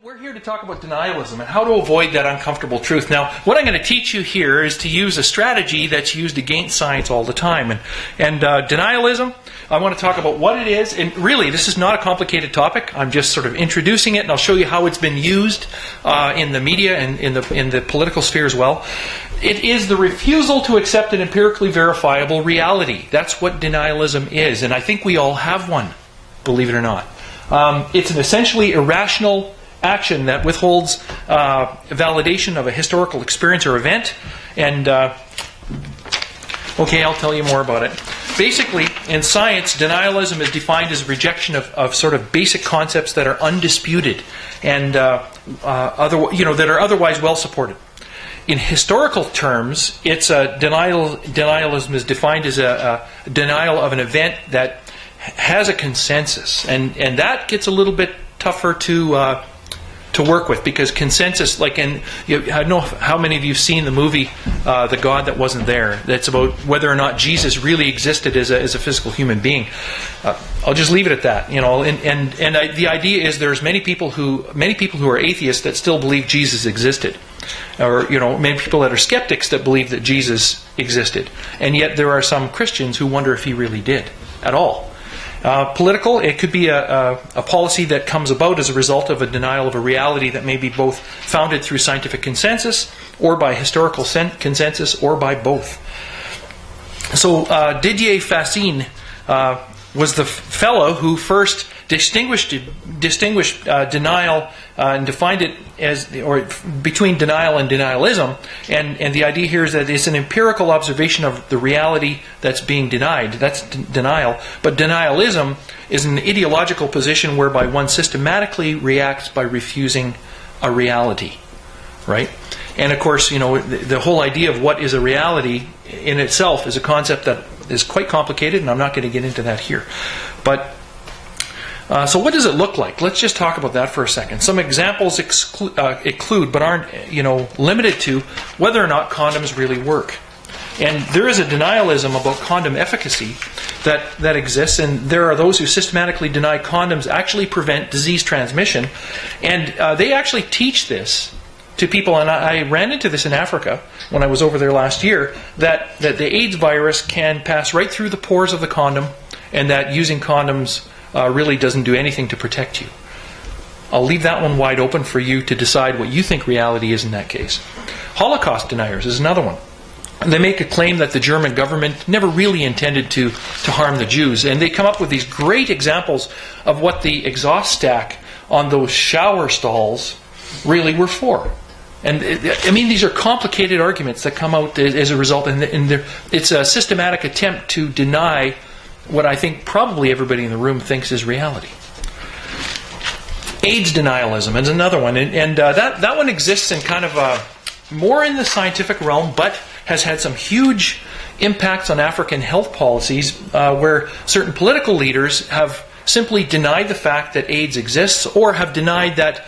We're here to talk about denialism and how to avoid that uncomfortable truth. Now, what I'm going to teach you here is to use a strategy that's used against science all the time. And denialism, I want to talk about what it is. And really, this is not a complicated topic. I'm just sort of introducing it, and I'll show you how it's been used in the media and in the political sphere as well. It is the refusal to accept an empirically verifiable reality. That's what denialism is. And I think we all have one, believe it or not. It's an essentially irrational action that withholds validation of a historical experience or event. And, okay, I'll tell you more about it. Basically, in science, denialism is defined as a rejection of sort of basic concepts that are undisputed and that are otherwise well supported. In historical terms, it's denialism is defined as a denial of an event that has a consensus, and that gets a little bit tougher to work with, because consensus, I don't know how many of you have seen the movie The God That Wasn't There. That's about whether or not Jesus really existed as a physical human being. I'll just leave it at that. The idea is there's many people who are atheists that still believe Jesus existed, or many people that are skeptics that believe that Jesus existed, and yet there are some Christians who wonder if he really did at all. Political, it could be a policy that comes about as a result of a denial of a reality that may be both founded through scientific consensus or by historical consensus or by both. So Didier Fassin was the fellow who first distinguished denial and defined it as between denial and denialism, and the idea here is that it's an empirical observation of the reality that's being denied. That's denial. But denialism is an ideological position whereby one systematically reacts by refusing a reality, right? And of course, the whole idea of what is a reality in itself is a concept that is quite complicated, and I'm not going to get into that here. But so what does it look like? Let's just talk about that for a second. Some examples include, but aren't limited to, whether or not condoms really work. And there is a denialism about condom efficacy that exists, and there are those who systematically deny condoms actually prevent disease transmission. And they actually teach this to people, and I ran into this in Africa when I was over there last year, that the AIDS virus can pass right through the pores of the condom, and that using condoms really doesn't do anything to protect you. I'll leave that one wide open for you to decide what you think reality is in that case. Holocaust deniers is another one. They make a claim that the German government never really intended to harm the Jews, and they come up with these great examples of what the exhaust stack on those shower stalls really were for. And these are complicated arguments that come out as a result, and it's a systematic attempt to deny what I think probably everybody in the room thinks is reality. AIDS denialism is another one, and that one exists in kind of more in the scientific realm, but has had some huge impacts on African health policies, where certain political leaders have simply denied the fact that AIDS exists, or have denied that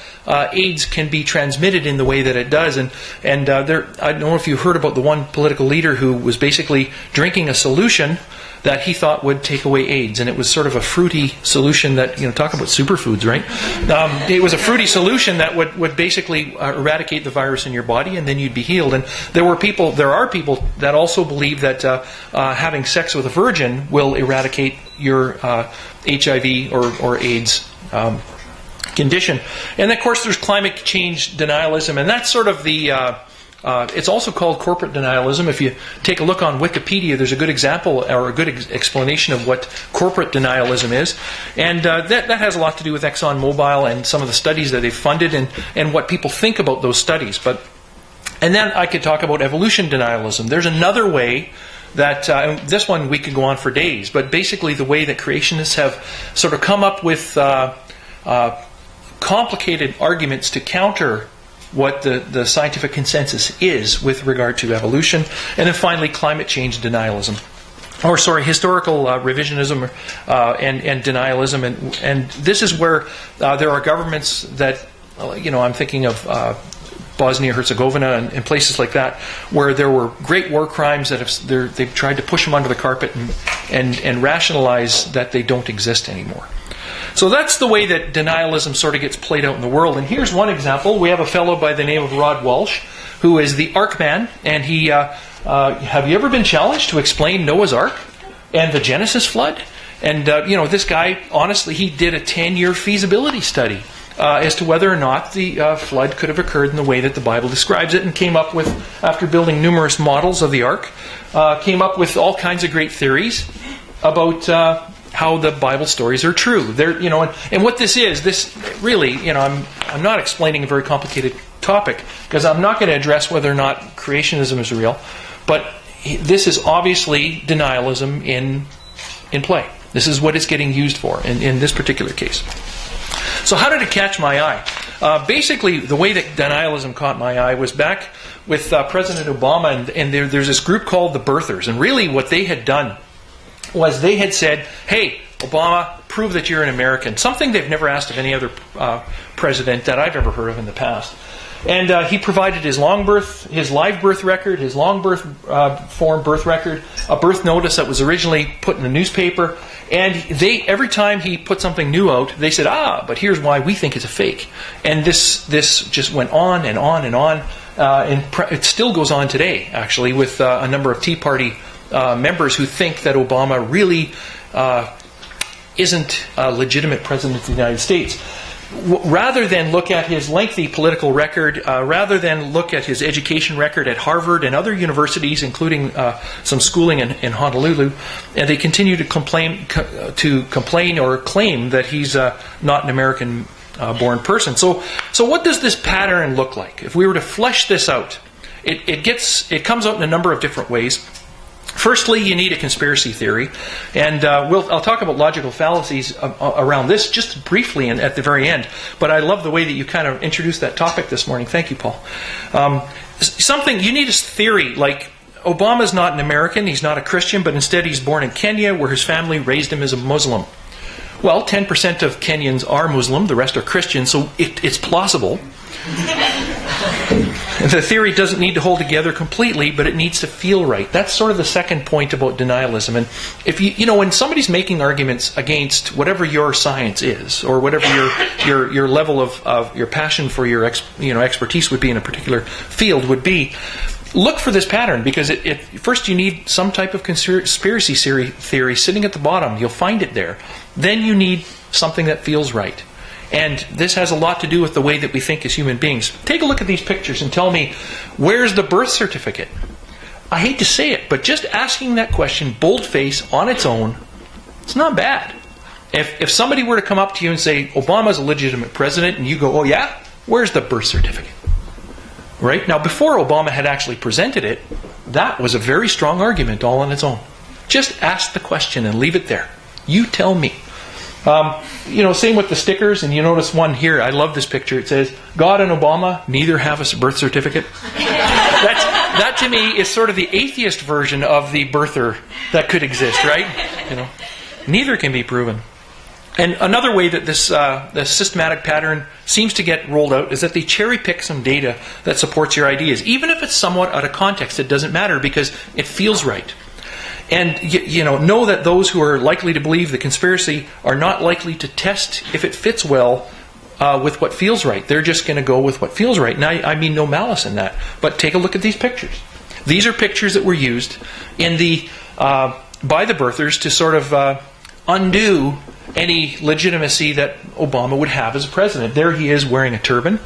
AIDS can be transmitted in the way that it does. And I don't know if you heard about the one political leader who was basically drinking a solution that he thought would take away AIDS, and it was sort of a fruity solution that, talk about superfoods, right? It was a fruity solution that would basically eradicate the virus in your body, and then you'd be healed. And there are people that also believe that having sex with a virgin will eradicate your HIV or AIDS condition. And of course, there's climate change denialism, and that's sort of the it's also called corporate denialism. If you take a look on Wikipedia, there's a good example or a good explanation of what corporate denialism is. And that has a lot to do with ExxonMobil and some of the studies that they've funded and what people think about those studies. And then I could talk about evolution denialism. There's another way that, this one we could go on for days, but basically the way that creationists have sort of come up with complicated arguments to counter what the scientific consensus is with regard to evolution. And then finally, climate change denialism. Historical revisionism and denialism. And this is where there are governments that, I'm thinking of Bosnia-Herzegovina and places like that, where there were great war crimes that they've tried to push them under the carpet and rationalize that they don't exist anymore. So that's the way that denialism sort of gets played out in the world. And here's one example. We have a fellow by the name of Rod Walsh, who is the Ark Man, and he, have you ever been challenged to explain Noah's Ark and the Genesis flood? And, this guy, honestly, he did a 10-year feasibility study as to whether or not the flood could have occurred in the way that the Bible describes it, and came up with, after building numerous models of the Ark, came up with all kinds of great theories about how the Bible stories are true. And what this is, this really, I'm not explaining a very complicated topic, because I'm not going to address whether or not creationism is real, but this is obviously denialism in play. This is what it's getting used for in this particular case. So how did it catch my eye? Basically, the way that denialism caught my eye was back with President Obama, and there's this group called the Birthers. And really what they had done was they had said, hey, Obama, prove that you're an American. Something they've never asked of any other president that I've ever heard of in the past. And he provided his live birth record, his long form birth record, a birth notice that was originally put in the newspaper. And every time he put something new out, they said, but here's why we think it's a fake. And this just went on and on and on. And it still goes on today, actually, with a number of Tea Party members who think that Obama really isn't a legitimate president of the United States. Rather than look at his lengthy political record, rather than look at his education record at Harvard and other universities, including some schooling in Honolulu, and they continue to complain or claim that he's not an American-born person. So what does this pattern look like? If we were to flesh this out, it comes out in a number of different ways. Firstly, you need a conspiracy theory, and I'll talk about logical fallacies around this just briefly and at the very end. But I love the way that you kind of introduced that topic this morning. Thank you, Paul. You need a theory like Obama's not an American, he's not a Christian, but instead he's born in Kenya, where his family raised him as a Muslim. Well, 10% of Kenyans are Muslim, the rest are Christian, so it's plausible. The theory doesn't need to hold together completely, but it needs to feel right. That's sort of the second point about denialism. And if when somebody's making arguments against whatever your science is, or whatever your level of your passion for your expertise would be in a particular field would be, look for this pattern, because first you need some type of conspiracy theory sitting at the bottom. You'll find it there. Then you need something that feels right. And this has a lot to do with the way that we think as human beings. Take a look at these pictures and tell me, where's the birth certificate? I hate to say it, but just asking that question, bold-face, on its own, it's not bad. If somebody were to come up to you and say, Obama's a legitimate president, and you go, oh yeah? Where's the birth certificate? Right? Now, before Obama had actually presented it, that was a very strong argument all on its own. Just ask the question and leave it there. You tell me. Same with the stickers, and you notice one here. I love this picture. It says, God and Obama neither have a birth certificate. That to me is sort of the atheist version of the birther that could exist, right? Neither can be proven. And another way that this systematic pattern seems to get rolled out is that they cherry pick some data that supports your ideas. Even if it's somewhat out of context, it doesn't matter, because it feels right. And know that those who are likely to believe the conspiracy are not likely to test if it fits well with what feels right. They're just going to go with what feels right. Now, I mean no malice in that, but take a look at these pictures. These are pictures that were used by the birthers to sort of undo any legitimacy that Obama would have as a president. There he is wearing a turban.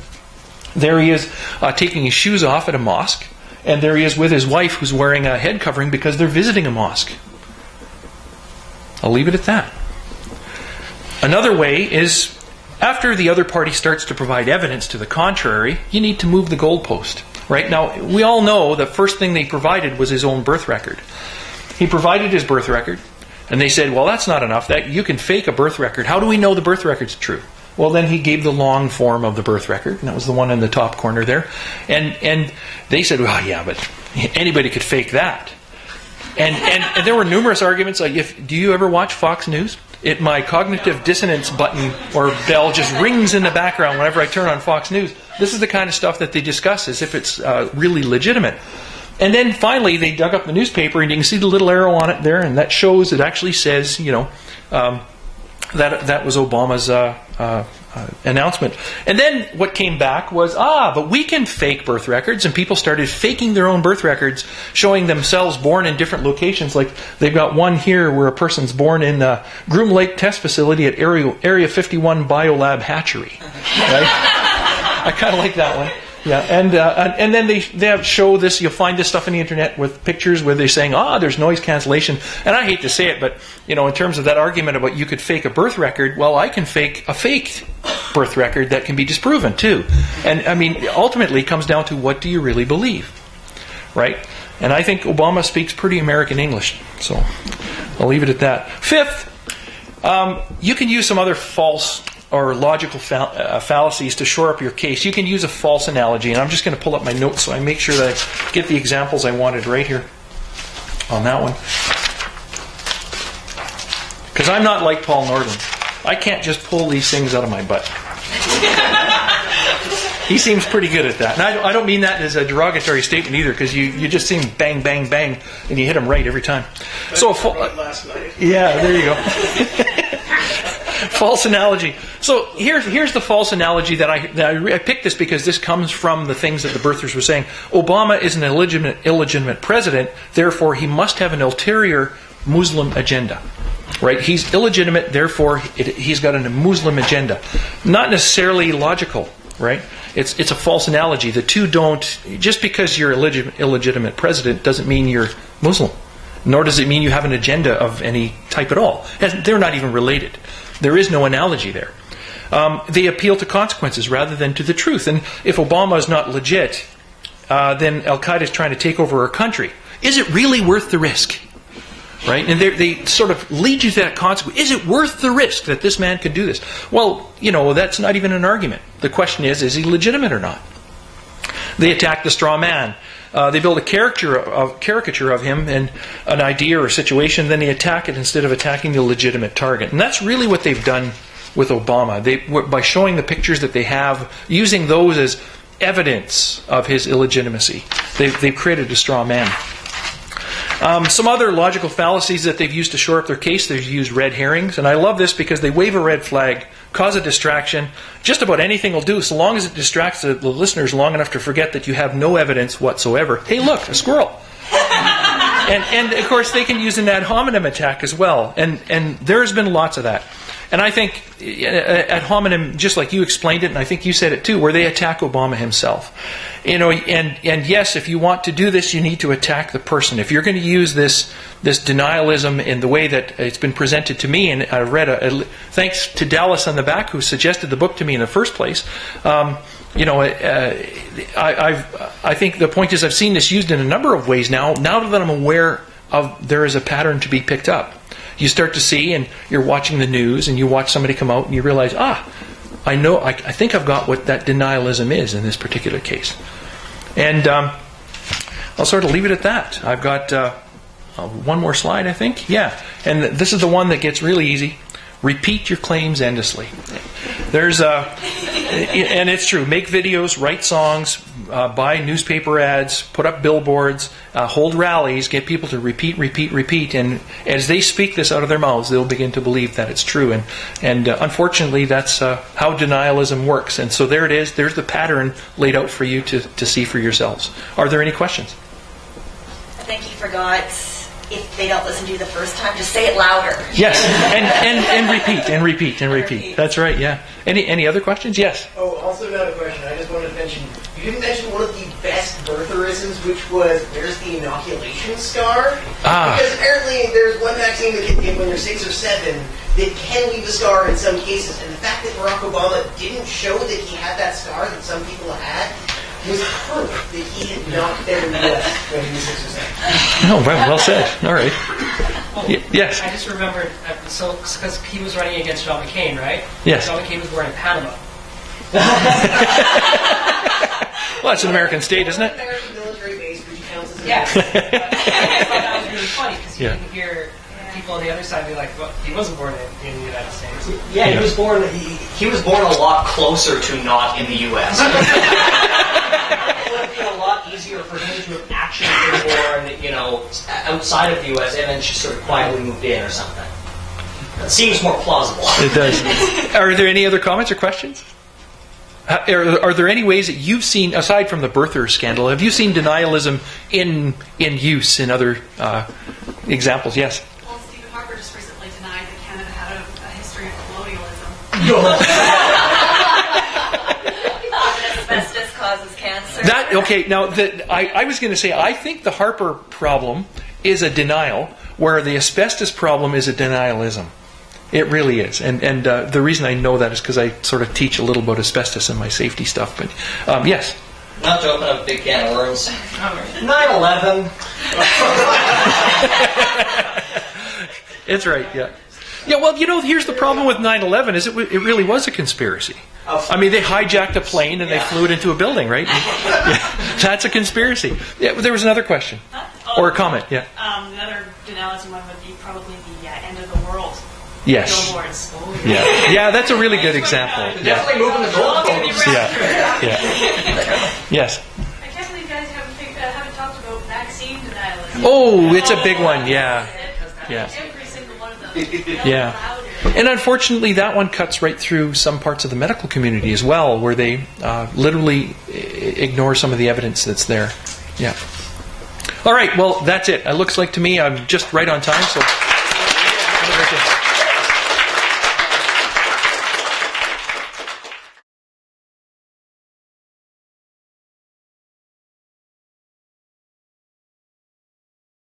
There he is taking his shoes off at a mosque. And there he is with his wife, who's wearing a head covering because they're visiting a mosque. I'll leave it at that. Another way is, after the other party starts to provide evidence to the contrary, you need to move the goalpost. Right? Now, we all know the first thing they provided was his own birth record. He provided his birth record, and they said, well, that's not enough. That you can fake a birth record. How do we know the birth record's true? Well, then he gave the long form of the birth record, and that was the one in the top corner there. And they said, well, yeah, but anybody could fake that. And there were numerous arguments. Like, do you ever watch Fox News? My cognitive dissonance button or bell just rings in the background whenever I turn on Fox News. This is the kind of stuff that they discuss as if it's really legitimate. And then finally, they dug up the newspaper, and you can see the little arrow on it there, and that shows, it actually says, that was Obama's announcement. And then what came back was, but we can fake birth records, and people started faking their own birth records, showing themselves born in different locations. Like they've got one here where a person's born in the Groom Lake Test Facility at Area 51 Biolab Hatchery. Right? I kind of like that one. Yeah, and then they show this. You'll find this stuff on the internet with pictures where they're saying, there's noise cancellation. And I hate to say it, but in terms of that argument about you could fake a birth record, well, I can fake a fake birth record that can be disproven too. And I mean, ultimately, it comes down to what do you really believe, right? And I think Obama speaks pretty American English, so I'll leave it at that. Fifth, you can use some other false or logical fallacies to shore up your case. You can use a false analogy, and I'm just going to pull up my notes so I make sure that I get the examples I wanted right here on that one. Because I'm not like Paul Nordland. I can't just pull these things out of my butt. He seems pretty good at that. And I don't mean that as a derogatory statement either, because you just seem bang, bang, bang, and you hit him right every time. Last night. Yeah, there you go. False analogy. So here's the false analogy that I picked this because this comes from the things that the birthers were saying. Obama is an illegitimate president, therefore he must have an ulterior Muslim agenda. Right? He's illegitimate, therefore he's got a Muslim agenda. Not necessarily logical, right? It's a false analogy. The two don't. Just because you're illegitimate president doesn't mean you're Muslim. Nor does it mean you have an agenda of any type at all. They're not even related. There is no analogy there. They appeal to consequences rather than to the truth. And if Obama is not legit, then Al-Qaeda is trying to take over our country. Is it really worth the risk? Right? And they sort of lead you to that consequence. Is it worth the risk that this man could do this? Well, that's not even an argument. The question is he legitimate or not? They attack the straw man. They build a caricature of him and an idea or a situation, then they attack it instead of attacking the legitimate target. And that's really what they've done with Obama. By showing the pictures that they have, using those as evidence of his illegitimacy, they've created a straw man. Some other logical fallacies that they've used to shore up their case, they've used red herrings. And I love this because they wave a red flag, cause a distraction. Just about anything will do, so long as it distracts the listeners long enough to forget that you have no evidence whatsoever. Hey, look, a squirrel. and of course, they can use an ad hominem attack as well. And there's been lots of that. And I think ad hominem, just like you explained it, and I think you said it too, where they attack Obama himself. And yes, if you want to do this, you need to attack the person. If you're going to use this denialism in the way that it's been presented to me, and I read thanks to Dallas on the back who suggested the book to me in the first place. I think the point is I've seen this used in a number of ways now. Now that I'm aware of there is a pattern to be picked up. You start to see, and you're watching the news, and you watch somebody come out, and you realize, I know, I think I've got what that denialism is in this particular case. And I'll sort of leave it at that. I've got one more slide, I think. Yeah, and this is the one that gets really easy. Repeat your claims endlessly. There's and it's true. Make videos, write songs, buy newspaper ads, put up billboards, hold rallies, get people to repeat. And as they speak this out of their mouths, they'll begin to believe that it's true. And unfortunately, that's how denialism works. And so there it is. There's the pattern laid out for you to see for yourselves. Are there any questions? I think you forgot. If they don't listen to you the first time, just say it louder. Yes, and repeat. That's right, yeah. Any other questions? Yes. Oh, also another question. I just wanted to mention, you didn't mention one of the best birtherisms, which was, where's the inoculation scar? Because apparently there's one vaccine that can give when you're 6 or 7 that can leave a scar in some cases. And the fact that Barack Obama didn't show that he had that scar that some people had was proof that he had not been in the U.S. when he was 6 or 7. Oh, well said. All right. Well, yes. I just remembered, because he was running against John McCain, right? Yes. John McCain was born in Panama. Well, it's an American state, isn't it? American military base, which counts as Yes. I thought that was really funny, because you Yeah. can hear people on the other side be like, well, he wasn't born in the United States. Yeah, he was born. He was born a lot closer to not in the U.S. It would have been a lot easier for him to have actually been born, outside of the U.S. and then just sort of quietly moved in or something. That seems more plausible. It does. Are there any other comments or questions? Are there any ways that you've seen, aside from the birther scandal, have you seen denialism in use in other examples? Yes. Well, Stephen Harper just recently denied that Canada had a history of colonialism. Asbestos causes cancer. Now, I was going to say, I think the Harper problem is a denial, where the asbestos problem is a denialism. It really is. And the reason I know that is because I sort of teach a little about asbestos in my safety stuff. But, yes. Not to open up a big can of worms. 9/11. It's right, yeah. Yeah, well, here's the problem with 9/11 is it really was a conspiracy. I mean, they hijacked a plane and they flew it into a building, right? Yeah, that's a conspiracy. Yeah, there was another question. Or a comment, yeah. Another denialism one would be probably the end of the world. Yes. Billboards. Yeah, that's a really good example. Yeah. Definitely moving the goalposts. Yeah. Yes. I can't believe you guys haven't talked about vaccine denialism. Oh, it's a big one. Yeah. Every single one of them. Yeah. And unfortunately, that one cuts right through some parts of the medical community as well, where they literally ignore some of the evidence that's there. Yeah. All right. Well, that's it. It looks like to me I'm just right on time. So.